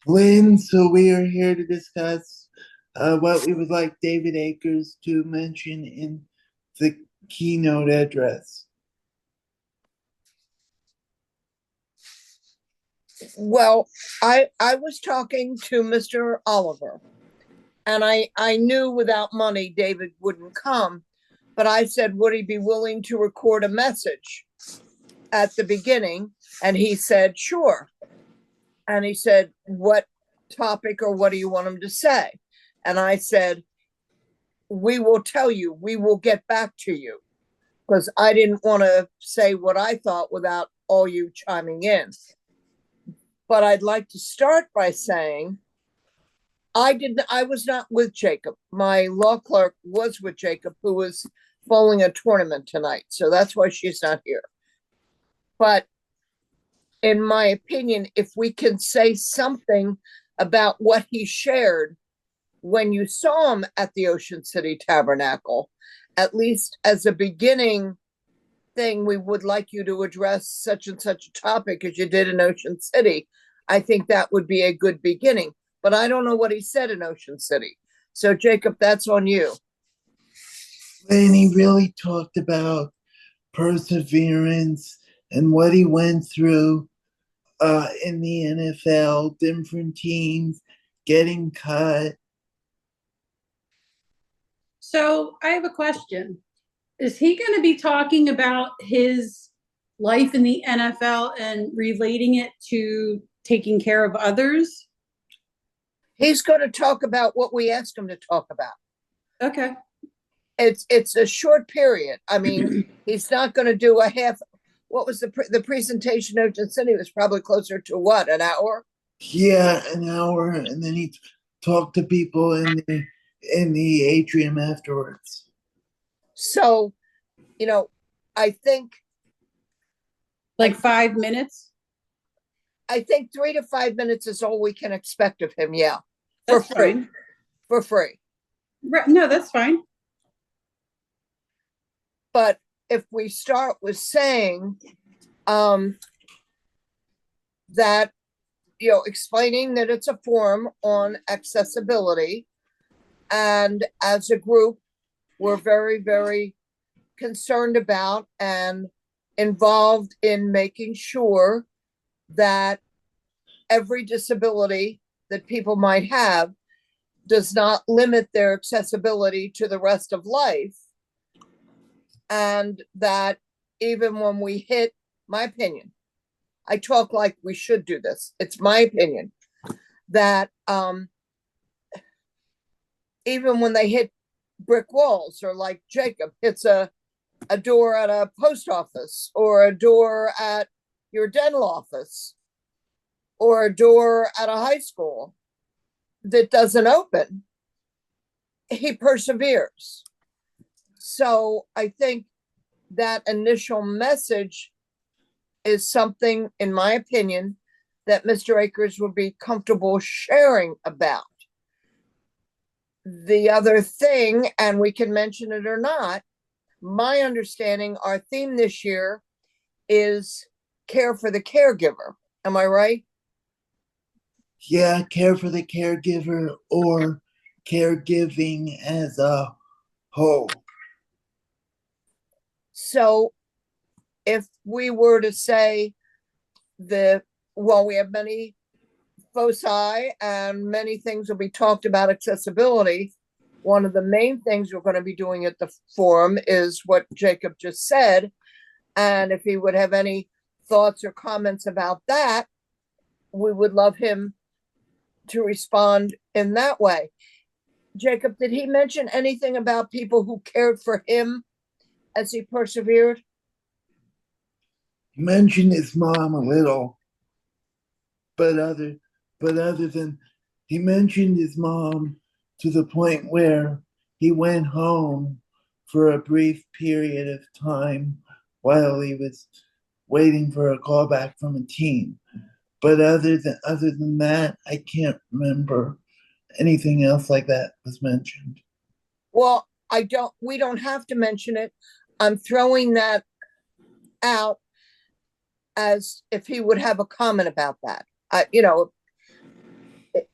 Lynn, so we are here to discuss what we would like David Akers to mention in the keynote address. Well, I was talking to Mr. Oliver, and I knew without money David wouldn't come, but I said, would he be willing to record a message at the beginning? And he said, sure. And he said, what topic or what do you want him to say? And I said, we will tell you, we will get back to you, because I didn't want to say what I thought without all you chiming in. But I'd like to start by saying I was not with Jacob. My law clerk was with Jacob, who was bowling a tournament tonight. So that's why she's not here. But in my opinion, if we can say something about what he shared when you saw him at the Ocean City Tabernacle, at least as a beginning thing, we would like you to address such and such a topic as you did in Ocean City. I think that would be a good beginning, but I don't know what he said in Ocean City. So Jacob, that's on you. And he really talked about perseverance and what he went through in the NFL, different teams, getting cut. So I have a question. Is he going to be talking about his life in the NFL and relating it to taking care of others? He's going to talk about what we asked him to talk about. Okay. It's a short period. I mean, he's not going to do a half. What was the presentation of Ocean City was probably closer to what, an hour? Yeah, an hour, and then he talked to people in the atrium afterwards. So, I think like 5 minutes. I think 3 to 5 minutes is all we can expect of him. Yeah, for That's free. fine. For free. No, that's fine. But if we start with saying that, explaining that it's a forum on accessibility, and as a group, we're very, very concerned about and involved in making sure that every disability that people might have does not limit their accessibility to the rest of life. And that even when we hit, my opinion, I talk like we should do this. It's my opinion that even when they hit brick walls, or like Jacob hits a door at a post office, or a door at your dental office, or a door at a high school that doesn't open, he perseveres. So I think that initial message is something, in my opinion, that Mr. Akers would be comfortable sharing about. The other thing, and we can mention it or not, my understanding, our theme this year is care for the caregiver. Am I right? Yeah, care for the caregiver or caregiving as a whole. So if we were to say we have many foci and many things will be talked about accessibility, one of the main things we're going to be doing at the forum is what Jacob just said. And if he would have any thoughts or comments about that, we would love him to respond in that way. Jacob, did he mention anything about people who cared for him as he persevered? He mentioned his mom a little, but other than he mentioned his mom to the point where he went home for a brief period of time while he was waiting for a call back from a team. But other than that, I can't remember anything else like that was mentioned. Well, we don't have to mention it. I'm throwing that out as if he would have a comment about that.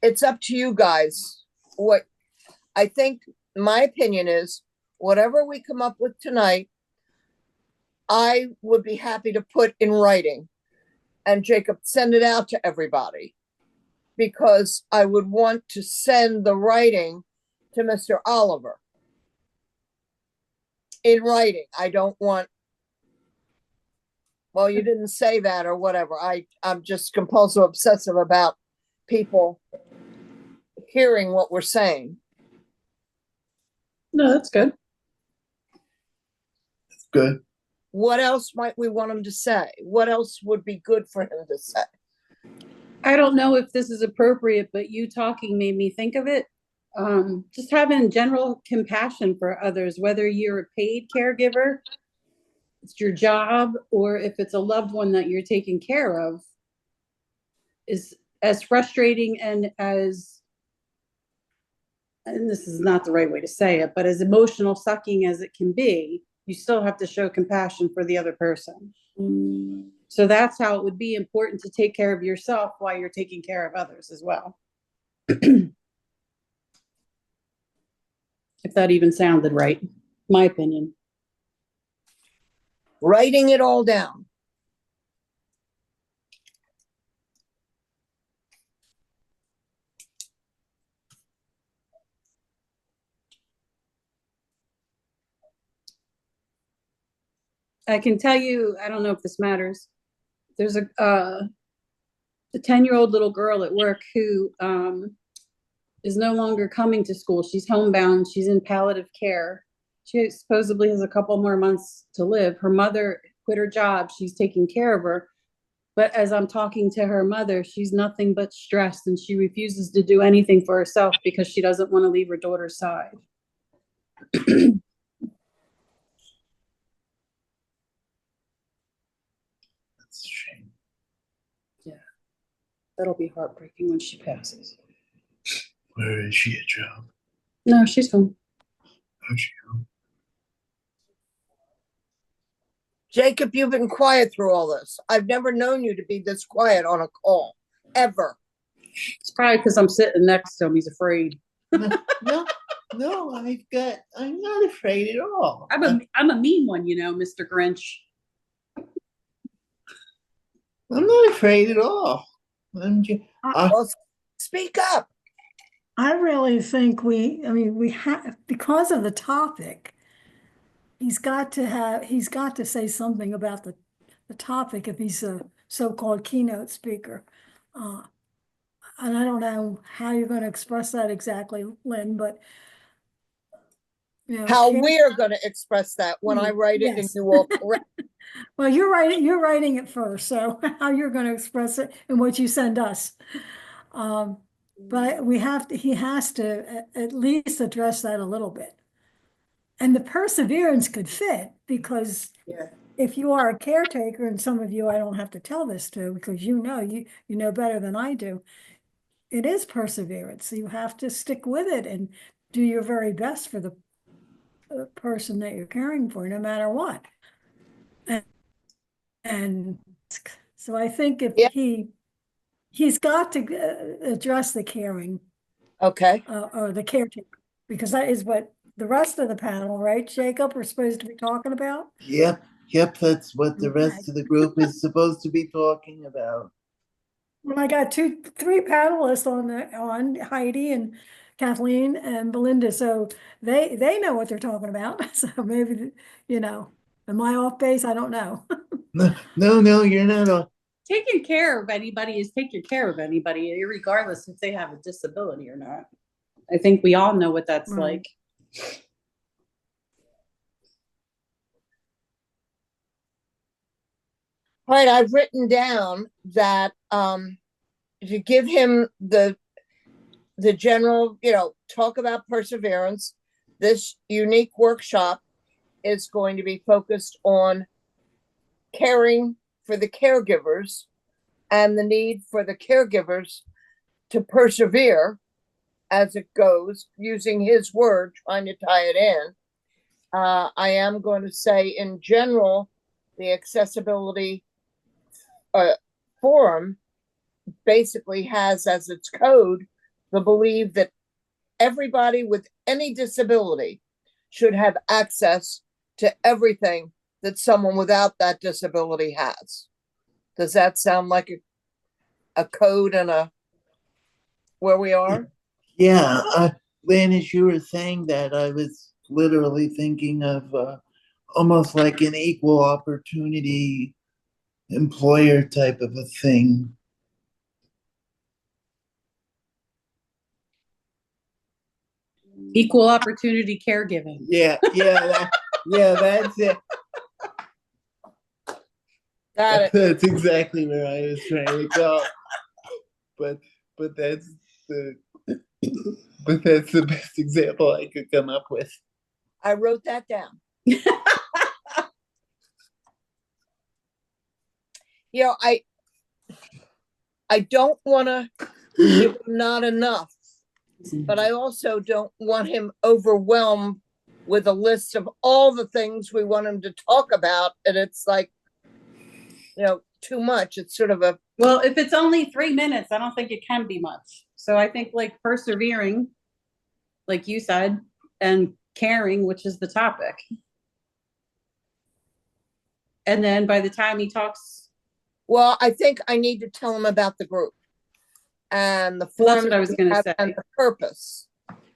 it's up to you guys. What I think, my opinion is, whatever we come up with tonight, I would be happy to put in writing, and Jacob, send it out to everybody, because I would want to send the writing to Mr. Oliver in writing. I don't want, well, you didn't say that or whatever. I'm just compulsive obsessive about people hearing what we're saying. No, that's good. Good. What else might we want him to say? What else would be good for him to say? I don't know if this is appropriate, but you talking made me think of it. Just having general compassion for others, whether you're a paid caregiver, it's your job, or if it's a loved one that you're taking care of, is as frustrating and this is not the right way to say it, but as emotional sucking as it can be, you still have to show compassion for the other person. So that's how it would be important to take care of yourself while you're taking care of others as well. If that even sounded right, my opinion. Writing it all down. I can tell you, I don't know if this matters. There's a 10-year-old little girl at work who is no longer coming to school. She's homebound. She's in palliative care. She supposedly has a couple more months to live. Her mother quit her job. She's taking care of her. But as I'm talking to her mother, she's nothing but stressed, and she refuses to do anything for herself because she doesn't want to leave her daughter's side. That's a shame. Yeah. That'll be heartbreaking when she passes. Where is she at job? No, she's home. How's she home? Jacob, you've been quiet through all this. I've never known you to be this quiet on a call, ever. It's probably because I'm sitting next to him. He's afraid. No, I'm not afraid at all. I'm a mean one, you know, Mr. Grinch. I'm not afraid at all. Well, speak up. I really think we have, because of the topic, he's got to say something about the topic if he's a so-called keynote speaker. And I don't know how you're going to express that exactly, Lynn, but How we're going to express that when I write it, and yes. you will correct. Well, you're writing it first, so how you're going to express it and what you send us. But he has to at least address that a little bit. And the perseverance could fit, because if you are a caretaker, and some of you I don't have to tell this to, because you know better than I do, it is perseverance. You have to stick with it and do your very best for the person that you're caring for, no matter what. And so I think if he's got to address the caring, Okay. or the caretaker, because that is what the rest of the panel, right, Jacob, we're supposed to be talking about? Yep, that's what the rest of the group is supposed to be talking about. Well, I got three panelists on Heidi and Kathleen and Belinda, so they know what they're talking about. So maybe, am I off base? I don't know. No, you're not. Taking care of anybody is taking care of anybody, regardless if they have a disability or not. I think we all know what that's like. All right, I've written down that if you give him the general, talk about perseverance, this unique workshop is going to be focused on caring for the caregivers and the need for the caregivers to persevere as it goes, using his word, trying to tie it in. I am going to say, in general, the accessibility forum basically has as its code belief that everybody with any disability should have access to everything that someone without that disability has. Does that sound like a code and where we are? Yeah, Lynn, as you were saying that, I was literally thinking of almost like an equal opportunity employer type of a thing. Equal opportunity caregiving. Yeah, yeah, that's it. Got it. That's exactly where I was trying to go. But but that's the but that's the best example I could come up with. I wrote that down. You know, I don't want to give him not enough, but I also don't want him overwhelmed with a list of all the things we want him to talk about. And it's like, too much. It's sort of Well, if it's only 3 minutes, I don't think it can be much. So I think like persevering, like you said, and caring, which is the topic. And then by the time he talks, well, I think I need to tell him about the group and the well, that's form what I was going to say. and the purpose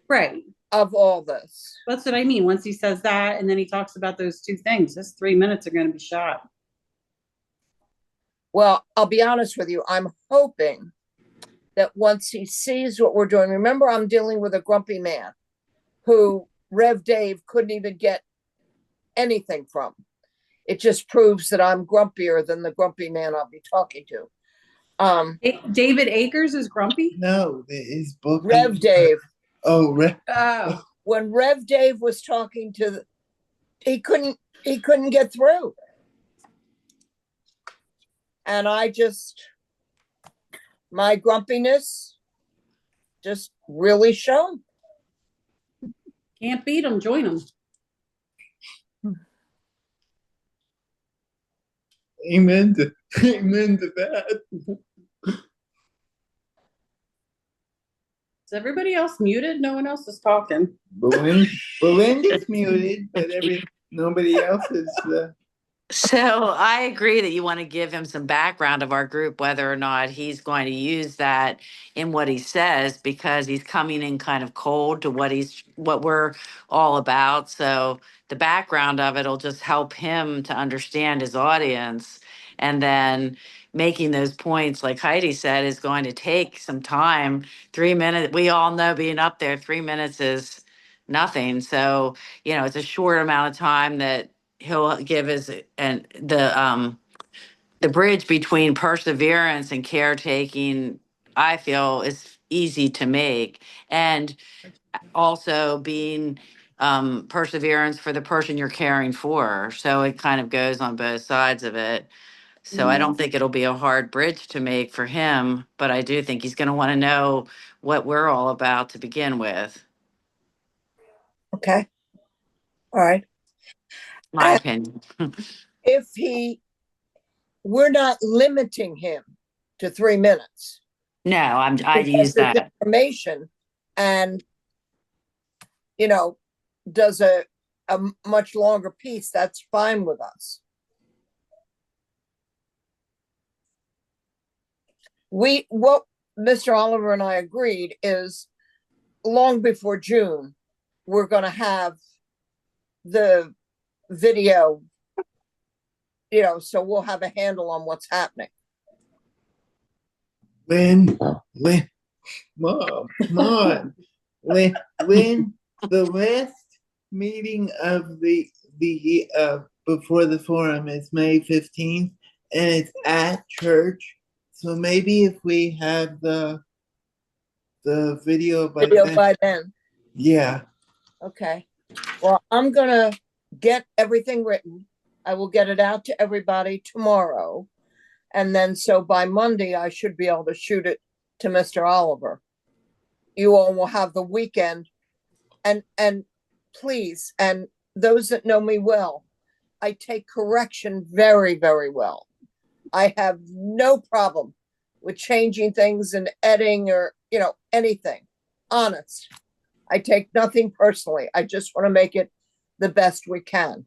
Right. of all this. That's what I mean. Once he says that, and then he talks about those two things, his 3 minutes are going to be shot. Well, I'll be honest with you. I'm hoping that once he sees what we're doing, remember, I'm dealing with a grumpy man who Rev Dave couldn't even get anything from. It just proves that I'm grumpier than the grumpy man I'll be talking to. David Akers is grumpy? No, his book. Rev Dave. Oh, Oh. When Rev Dave was talking he couldn't get through. And my grumpiness just really shone. Can't beat him, join him. amen to that. Is everybody else muted? No one else is talking. Belinda's muted, but nobody else is. So I agree that you want to give him some background of our group, whether or not he's going to use that in what he says, because he's coming in kind of cold to what we're all about. So the background of it will just help him to understand his audience. And then making those points, like Heidi said, is going to take some time. 3 minutes, we all know being up there, 3 minutes is nothing. So, it's a short amount of time that he'll give and the bridge between perseverance and caretaking, I feel, is easy to make, and also being perseverance for the person you're caring for. So it kind of goes on both sides of it. So I don't think it'll be a hard bridge to make for him, but I do think he's going to want to know what we're all about to begin with. Okay. All right. My opinion. If we're not limiting him to 3 minutes. No, I'd use that. Information and, does a much longer piece, that's fine with us. What Mr. Oliver and I agreed is long before June, we're going to have the video, so we'll have a handle on what's happening. Lynn, Mom, come on. Lynn, the last meeting of the before the forum is May 15th, and it's at church. So maybe if we have the video by then. Yeah. Okay. Well, I'm gonna get everything written. I will get it out to everybody tomorrow. And then so by Monday, I should be able to shoot it to Mr. Oliver. You all will have the weekend. And please, and those that know me well, I take correction very, very well. I have no problem with changing things and editing or anything. Honest. I take nothing personally. I just want to make it the best we can.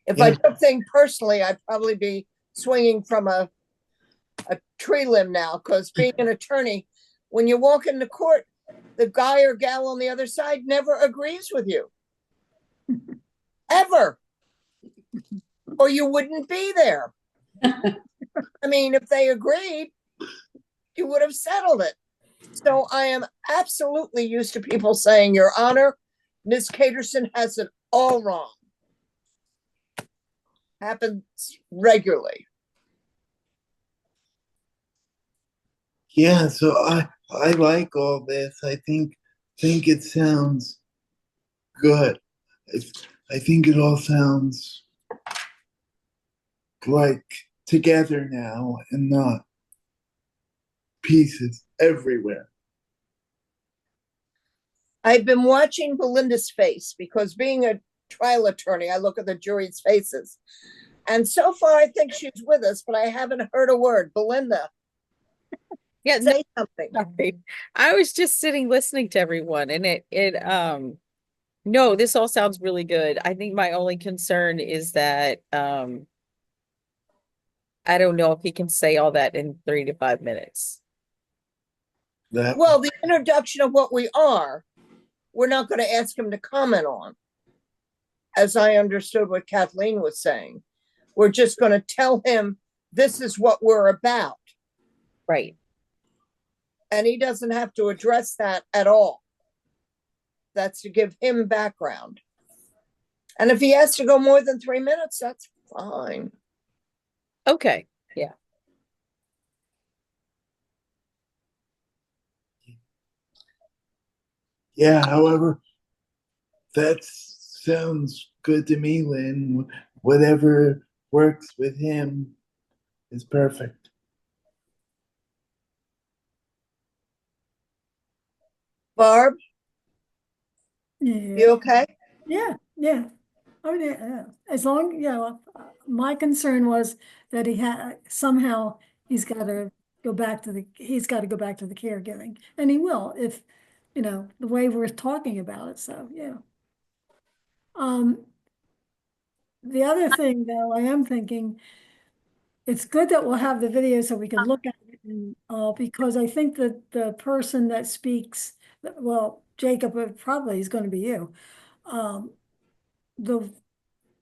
If I Yeah. took things personally, I'd probably be swinging from a tree limb now, because being an attorney, when you walk into court, the guy or gal on the other side never agrees with you. Ever. Or you wouldn't be there. I mean, if they agreed, you would have settled it. So I am absolutely used to people saying, Your Honor, Ms. Caterson has it all wrong. Happens regularly. Yeah, so I like all this. I think it sounds good. I think it all sounds like together now and not pieces everywhere. I've been watching Belinda's face, because being a trial attorney, I look at the jury's faces. And so far, I think she's with us, but I haven't heard a word. Belinda, Yeah, say something. sorry. I was just sitting listening to everyone, and no, this all sounds really good. I think my only concern is that I don't know if he can say all that in 3 to 5 minutes. Well, the introduction of what we are, we're not going to ask him to comment on, as I understood what Kathleen was saying. We're just going to tell him this is what we're about. Right. And he doesn't have to address that at all. That's to give him background. And if he has to go more than 3 minutes, that's fine. Okay. Yeah. Yeah, however, that sounds good to me, Lynn. Whatever works with him is perfect. Barb, Yeah. you okay? Yeah, yeah. Oh, yeah. As long, my concern was that he had, somehow he's got to go back to the caregiving, and he will if, the way we're talking about it, so, yeah. The other thing, though, I am thinking, it's good that we'll have the video so we can look at it, and, because I think that the person that speaks, well, Jacob, probably is going to be you. The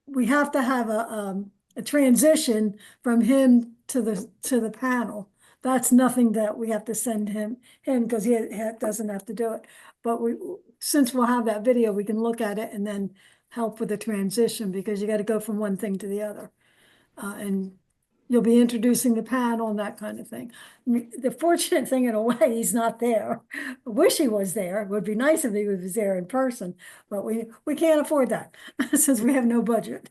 We have to have a transition from him to the panel. That's nothing that we have to send him because he doesn't have to do it. But since we'll have that video, we can look at it and then help with the transition, because you got to go from one thing to the other. And you'll be introducing the panel and that kind of thing. I mean, the fortunate thing, in a way, he's not there. I wish he was there. It would be nice if he was there in person, but we can't afford that since we have no budget.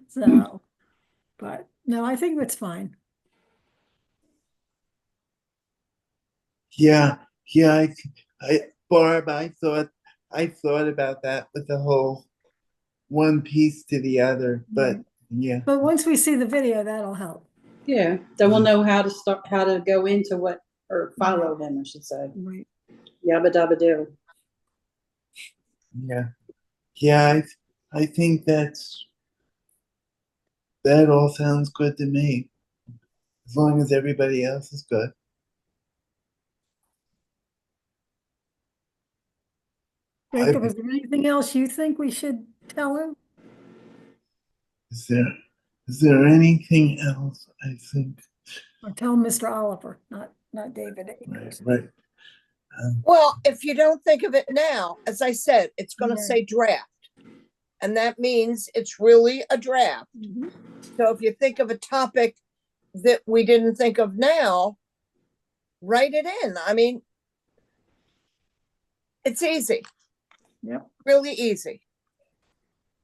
So, but no, I think it's fine. Yeah, Barb, I thought about that with the whole one piece to the other, but yeah. But once we see the video, that'll help. Yeah, then we'll know how to go into what, or follow him, I should say. Right. Yabba dabba do. Yeah, I think that all sounds good to me, as long as everybody else is good. Jacob, is there anything else you think we should tell him? Is there anything else? I think. Or tell Mr. Oliver, not David Akers. Right. Well, if you don't think of it now, as I said, it's going to say draft. And that means it's really a draft. Mm-hmm. So if you think of a topic that we didn't think of now, write it in. I mean, it's easy. Yep. Really easy.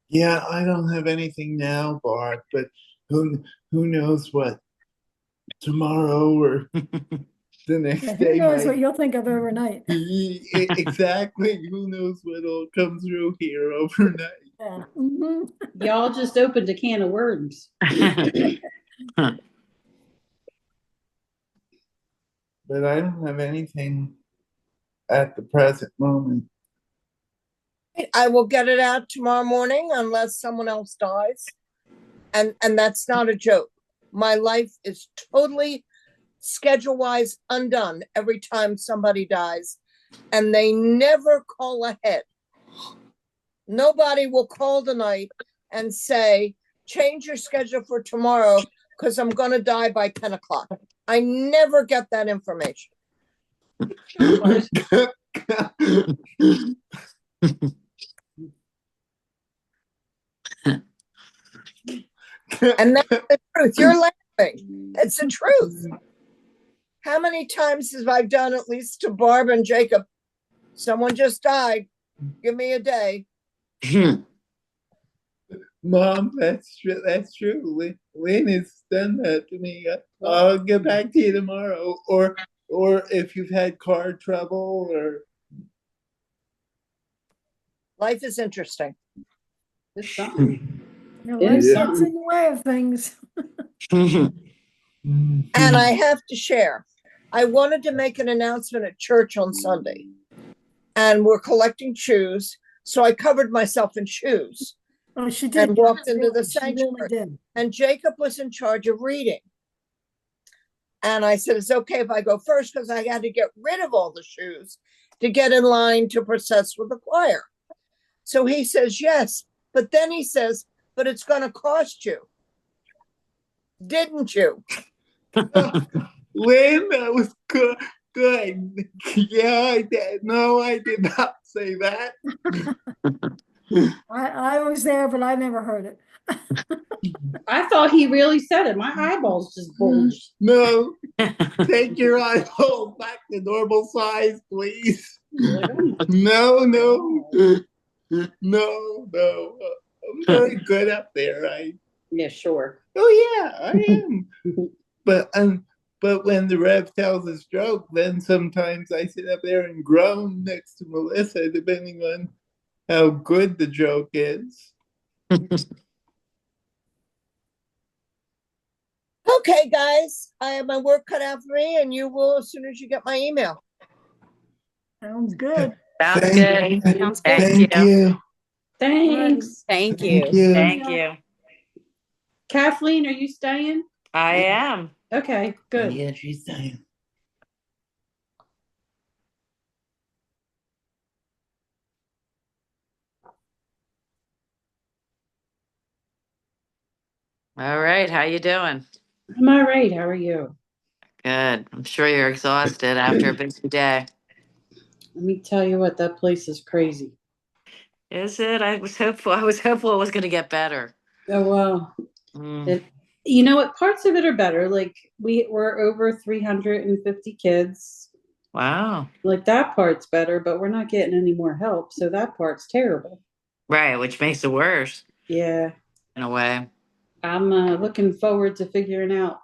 Yeah, I don't have anything now, Bart, but who knows what tomorrow or the next Yeah, day who knows might what you'll think of overnight? exactly. Who knows what'll come through here overnight? Yeah. Mm-hmm. Y'all just opened a can of worms. but I don't have anything at the present moment. I will get it out tomorrow morning unless someone else dies. And that's not a joke. My life is totally schedule-wise undone every time somebody dies, and they never call ahead. Nobody will call tonight and say, change your schedule for tomorrow because I'm going to die by 10 o'clock. I never get that information. And that's the truth. You're laughing. It's the truth. How many times have I done, at least to Barb and Jacob? Someone just died. Give me a day. Mom, that's true. That's true. Lynn has done that to me. I'll get back to you tomorrow. Or if you've had car trouble, or Life is interesting. It's something. Your It life is gets something. in the way of things. And I have to share, I wanted to make an announcement at church on Sunday, and we're collecting shoes. So I covered myself in shoes Oh, she did. and walked into the She really sanctuary. did. And Jacob was in charge of reading. And I said, it's okay if I go first because I had to get rid of all the shoes to get in line to process with the choir. So he says, yes. But then he says, but it's going to cost you. Didn't you? Lynn, that was good. Good. Yeah, I did. No, I did not say that. I was there, but I never heard it. I thought he really said it. My eyeballs just bulged. No, take your eyeballs back to normal size, please. No, no, no, no. I'm very good up there, right? Yeah, sure. Oh yeah, I am. But when the Rev tells his joke, then sometimes I sit up there and groan next to Melissa, depending on how good the joke is. Okay, guys, I have my work cut out for me, and you will as soon as you get my email. Sounds good. Sounds Thank good. Sounds good. Thank Thank you. Thanks. Thank Thank you. you. Thank you. Kathleen, are you staying? I am. Okay, good. Yeah, she's saying. All right. How you doing? I'm all right. How are you? Good. I'm sure you're exhausted after a busy day. Let me tell you what, that place is crazy. Is it? I was hopeful it was going to get better. Oh, well, Mm, you know what? Parts of it are better. Like we're over 350 kids. wow. Like that part's better, but we're not getting any more help. So that part's terrible. Right, which makes it worse Yeah. in a way. I'm looking forward to figuring out